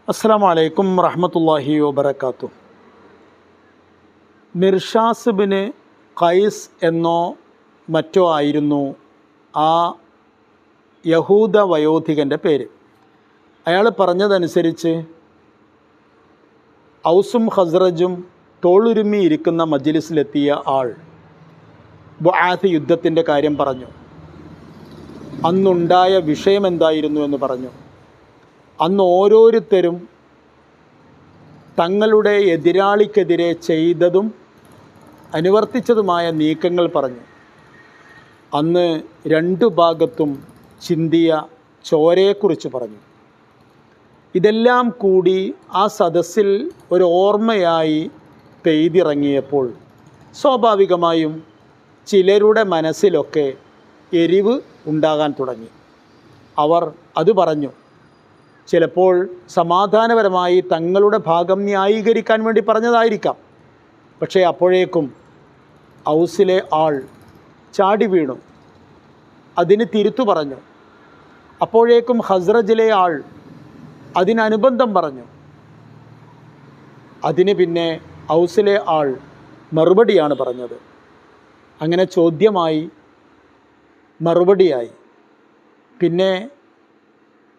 അസ്സലാമു അലൈക്കും റഹ്മത്തുള്ളാഹി വബറകാതുഹു. മിർഷാസ് ബിൻ ഖൈസ് എന്നോ മറ്റോ ആയിരുന്നു ആ യഹൂദ വയോധികൻ്റെ പേര്. അയാൾ പറഞ്ഞതനുസരിച്ച് ഔസും ഖസ്റജും തോളുരുമ്മി ഇരിക്കുന്ന മജ്ലിസിലെത്തിയ ആൾ ബുആത്ത് യുദ്ധത്തിൻ്റെ കാര്യം പറഞ്ഞു. അന്നുണ്ടായ വിഷയം എന്തായിരുന്നു എന്ന് പറഞ്ഞു. അന്ന് ഓരോരുത്തരും തങ്ങളുടെ എതിരാളിക്കെതിരെ ചെയ്തതും അനുവർത്തിച്ചതുമായ നീക്കങ്ങൾ പറഞ്ഞു. അന്ന് രണ്ടു ഭാഗത്തും ചിന്തിയ ചോരയെക്കുറിച്ച് പറഞ്ഞു. ഇതെല്ലാം കൂടി ആ സദസ്സിൽ ഒരു ഓർമ്മയായി പെയ്തിറങ്ങിയപ്പോൾ സ്വാഭാവികമായും ചിലരുടെ മനസ്സിലൊക്കെ എരിവ് ഉണ്ടാകാൻ തുടങ്ങി. അവർ അത് പറഞ്ഞു. ചിലപ്പോൾ സമാധാനപരമായി തങ്ങളുടെ ഭാഗം ന്യായീകരിക്കാൻ വേണ്ടി പറഞ്ഞതായിരിക്കാം. പക്ഷേ അപ്പോഴേക്കും ഔസിലെ ആൾ ചാടി വീണു, അതിന് തിരുത്തു പറഞ്ഞു. അപ്പോഴേക്കും ഖസ്റജിലെ ആൾ അതിനനുബന്ധം പറഞ്ഞു. അതിന് പിന്നെ ഔസിലെ ആൾ മറുപടിയാണ് പറഞ്ഞത്. അങ്ങനെ ചോദ്യമായി, മറുപടിയായി. പിന്നെ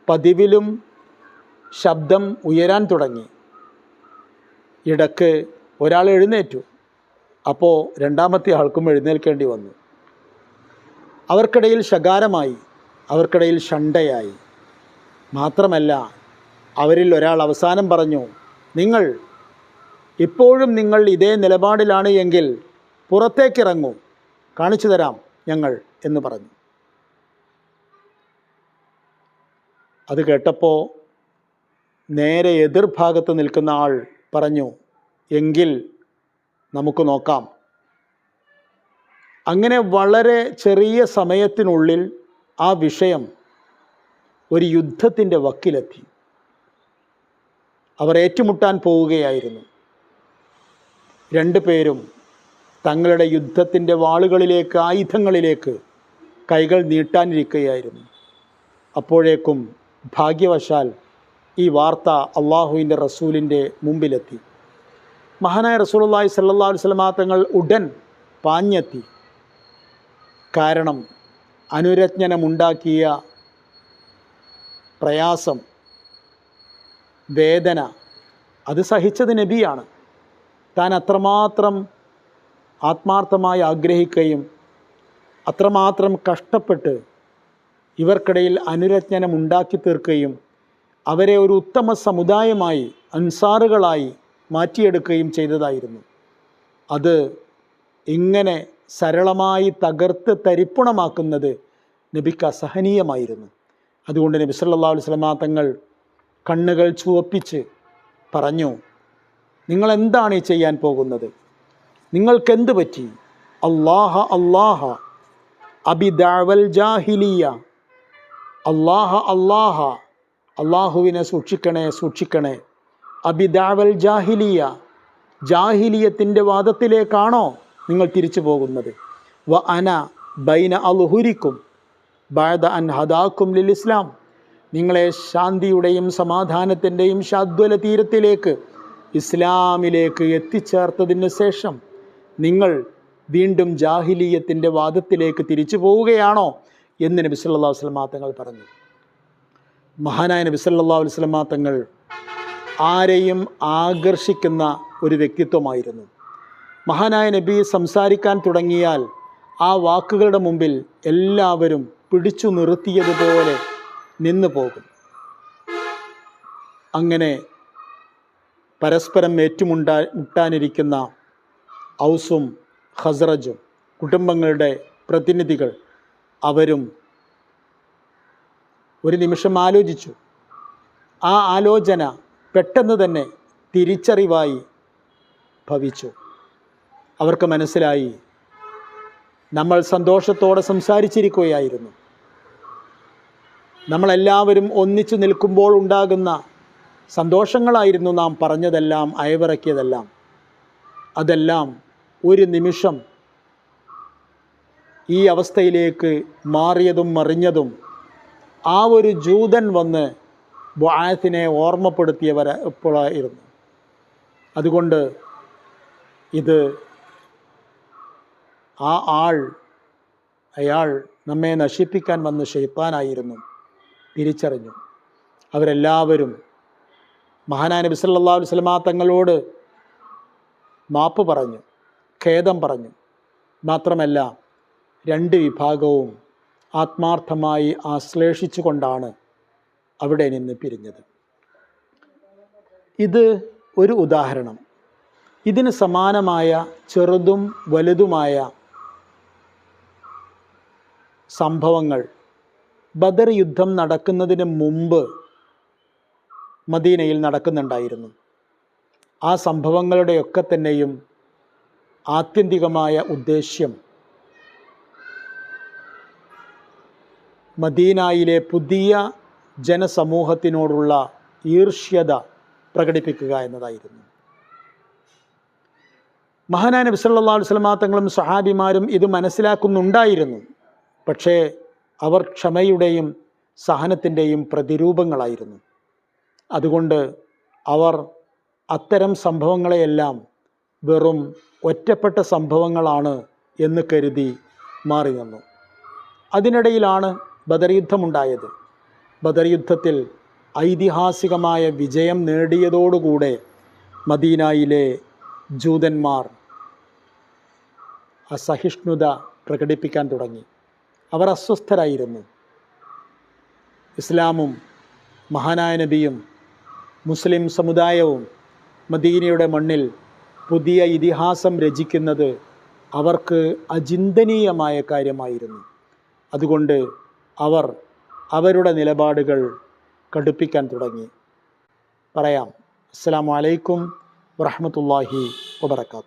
പതിവിലും ശബ്ദം ഉയരാൻ തുടങ്ങി. ഇടക്ക് ഒരാൾ എഴുന്നേറ്റു. അപ്പോൾ രണ്ടാമത്തെ ആൾക്കും എഴുന്നേൽക്കേണ്ടി വന്നു. അവർക്കിടയിൽ ശകാരമായി, അവർക്കിടയിൽ ശണ്ടയായി. മാത്രമല്ല, അവരിൽ ഒരാൾ അവസാനം പറഞ്ഞു, ഇപ്പോഴും നിങ്ങൾ ഇതേ നിലപാടിലാണ് എങ്കിൽ പുറത്തേക്കിറങ്ങൂ, കാണിച്ചു തരാം ഞങ്ങൾ എന്ന് പറഞ്ഞു. അത് കേട്ടപ്പോൾ നേരെ എതിർഭാഗത്ത് നിൽക്കുന്ന ആൾ പറഞ്ഞു, എങ്കിൽ നമുക്ക് നോക്കാം. അങ്ങനെ വളരെ ചെറിയ സമയത്തിനുള്ളിൽ ആ വിഷയം ഒരു യുദ്ധത്തിൻ്റെ വക്കിലെത്തി. അവർ ഏറ്റുമുട്ടാൻ പോവുകയായിരുന്നു. രണ്ടുപേരും തങ്ങളുടെ യുദ്ധത്തിൻ്റെ വാളുകളിലേക്ക്, ആയുധങ്ങളിലേക്ക് കൈകൾ നീട്ടാനിരിക്കുകയായിരുന്നു. അപ്പോഴേക്കും ഭാഗ്യവശാൽ ഈ വാർത്ത അള്ളാഹുവിൻ്റെ റസൂലിൻ്റെ മുമ്പിലെത്തി. മഹാനായ റസൂലുള്ളാഹി സ്വല്ലല്ലാഹു അലൈഹി വസല്ലം തങ്ങൾ ഉടൻ പാഞ്ഞെത്തി. കാരണം അനുരജ്ഞനമുണ്ടാക്കിയ പ്രയാസം, വേദന, അത് സഹിച്ചത് നബിയാണ്. താൻ അത്രമാത്രം ആത്മാർത്ഥമായി ആഗ്രഹിക്കുകയും അത്രമാത്രം കഷ്ടപ്പെട്ട് ഇവർക്കിടയിൽ അനുരജ്ഞനം ഉണ്ടാക്കി തീർക്കുകയും അവരെ ഒരു ഉത്തമ സമുദായമായി, അൻസാറുകളായി മാറ്റിയെടുക്കുകയും ചെയ്തതായിരുന്നു. അത് ഇങ്ങനെ സരളമായി തകർത്ത് തരിപ്പുണമാക്കുന്നത് നബിക്ക് അസഹനീയമായിരുന്നു. അതുകൊണ്ട് നബി സല്ലല്ലാഹു അലൈഹി വസല്ലം തങ്ങൾ കണ്ണുകൾ ചുവപ്പിച്ച് പറഞ്ഞു, നിങ്ങളെന്താണ് ഈ ചെയ്യാൻ പോകുന്നത്? നിങ്ങൾക്കെന്ത് പറ്റി? അല്ലാഹ അല്ലാഹ അബിദഅവൽ ജാഹിലിയ, അല്ലാഹ അല്ലാഹ, അള്ളാഹുവിനെ സൂക്ഷിക്കണേ സൂക്ഷിക്കണേ. അബിദഅവൽ ജാഹിലിയ, ജാഹിലിയത്തിൻ്റെ വാദത്തിലേക്കാണോ നിങ്ങൾ തിരിച്ചു പോകുന്നത്? വ അന ബൈന അൽഹുരിക്കും ബഅദ അൻ ഹദാക്കും ലിൽ ഇസ്ലാം, നിങ്ങളെ ശാന്തിയുടെയും സമാധാനത്തിൻ്റെയും ശാദ്വല തീരത്തിലേക്ക്, ഇസ്ലാമിലേക്ക് എത്തിച്ചേർത്തതിന് ശേഷം നിങ്ങൾ വീണ്ടും ജാഹിലിയത്തിൻ്റെ വാദത്തിലേക്ക് തിരിച്ചു പോവുകയാണോ എന്ന് നബി സല്ലല്ലാഹു അലൈഹി വസല്ലം തങ്ങൾ പറഞ്ഞു. മഹാനായ നബി സല്ലല്ലാഹു അലൈഹി വസല്ലം തങ്ങൾ ആരെയും ആകർഷിക്കുന്ന ഒരു വ്യക്തിത്വമായിരുന്നു. മഹാനായ നബി സംസാരിക്കാൻ തുടങ്ങിയാൽ ആ വാക്കുകളുടെ മുമ്പിൽ എല്ലാവരും പിടിച്ചു നിർത്തിയതുപോലെ നിന്നു പോകും. അങ്ങനെ പരസ്പരം മുട്ടാനിരിക്കുന്ന ഔസും ഖസ്റജും കുടുംബങ്ങളുടെ പ്രതിനിധികൾ അവരും ഒരു നിമിഷം ആലോചിച്ചു. ആ ആലോചന പെട്ടെന്ന് തന്നെ തിരിച്ചറിവായി ഭവിച്ചു. അവർക്ക് മനസ്സിലായി, നമ്മൾ സന്തോഷത്തോടെ സംസാരിച്ചിരിക്കുകയായിരുന്നു. നമ്മളെല്ലാവരും ഒന്നിച്ചു നിൽക്കുമ്പോൾ ഉണ്ടാകുന്ന സന്തോഷങ്ങളായിരുന്നു നാം പറഞ്ഞതെല്ലാം, അയവിറക്കിയതെല്ലാം. അതെല്ലാം ഒരു നിമിഷം ഈ അവസ്ഥയിലേക്ക് മാറിയതും മറിഞ്ഞതും ആ ഒരു ജൂതൻ വന്ന് ബുആത്തിനെ ഓർമ്മപ്പെടുത്തിയവരായിരുന്നു. അതുകൊണ്ട് ഇത് അയാൾ നമ്മെ നശിപ്പിക്കാൻ വന്ന ശൈത്താനായിരുന്നു തിരിച്ചറിഞ്ഞു. അവരെല്ലാവരും മഹാനായ നബി സല്ലല്ലാഹു അലൈഹി വസല്ലമ തങ്ങളോട് മാപ്പ് പറഞ്ഞു, ഖേദം പറഞ്ഞു. മാത്രമല്ല രണ്ട് വിഭാഗവും ആത്മാർത്ഥമായി ആശ്ലേഷിച്ചുകൊണ്ടാണ് അവിടെ നിന്ന് പിരിഞ്ഞത്. ഇത് ഒരു ഉദാഹരണം. ഇതിന് സമാനമായ ചെറുതും വലുതുമായ സംഭവങ്ങൾ ബദർ യുദ്ധം നടക്കുന്നതിന് മുമ്പ് മദീനയിൽ നടക്കുന്നുണ്ടായിരുന്നു. ആ സംഭവങ്ങളുടെയൊക്കെ തന്നെയും ആത്യന്തികമായ ഉദ്ദേശ്യം മദീനയിലെ പുതിയ ജനസമൂഹത്തിനോടുള്ള ഈർഷ്യത പ്രകടിപ്പിക്കുക എന്നതായിരുന്നു. മഹാനായ നബി സല്ലല്ലാഹു അലൈഹി വസല്ലമ തങ്ങളും സഹാബിമാരും ഇത് മനസ്സിലാക്കുന്നുണ്ടായിരുന്നു. പക്ഷേ അവർ ക്ഷമയുടെയും സഹനത്തിൻ്റെയും പ്രതിരൂപങ്ങളായിരുന്നു. അതുകൊണ്ട് അവർ അത്തരം സംഭവങ്ങളെയെല്ലാം വെറും ഒറ്റപ്പെട്ട സംഭവങ്ങളാണ് എന്ന് കരുതി മാറി നിന്നു. അതിനിടയിലാണ് ബദർ യുദ്ധമുണ്ടായത്. ബദർ യുദ്ധത്തിൽ ഐതിഹാസികമായ വിജയം നേടിയതോടുകൂടെ മദീനയിലെ ജൂതന്മാർ അസഹിഷ്ണുത പ്രകടിപ്പിക്കാൻ തുടങ്ങി. അവർ അസ്വസ്ഥരായിരുന്നു. ഇസ്ലാമും മഹാനായ നബിയും മുസ്ലിം സമുദായവും മദീനയുടെ മണ്ണിൽ പുതിയ ഇതിഹാസം രചിക്കുന്നത് അവർക്ക് അചിന്തനീയമായ കാര്യമായിരുന്നു. അതുകൊണ്ട് അവർ അവരുടെ നിലപാടുകൾ കടുപ്പിക്കാൻ തുടങ്ങി. പറയാം. അസ്സലാമു അലൈക്കും വറഹ്മത്തുള്ളാഹി വബറകാതുഹു.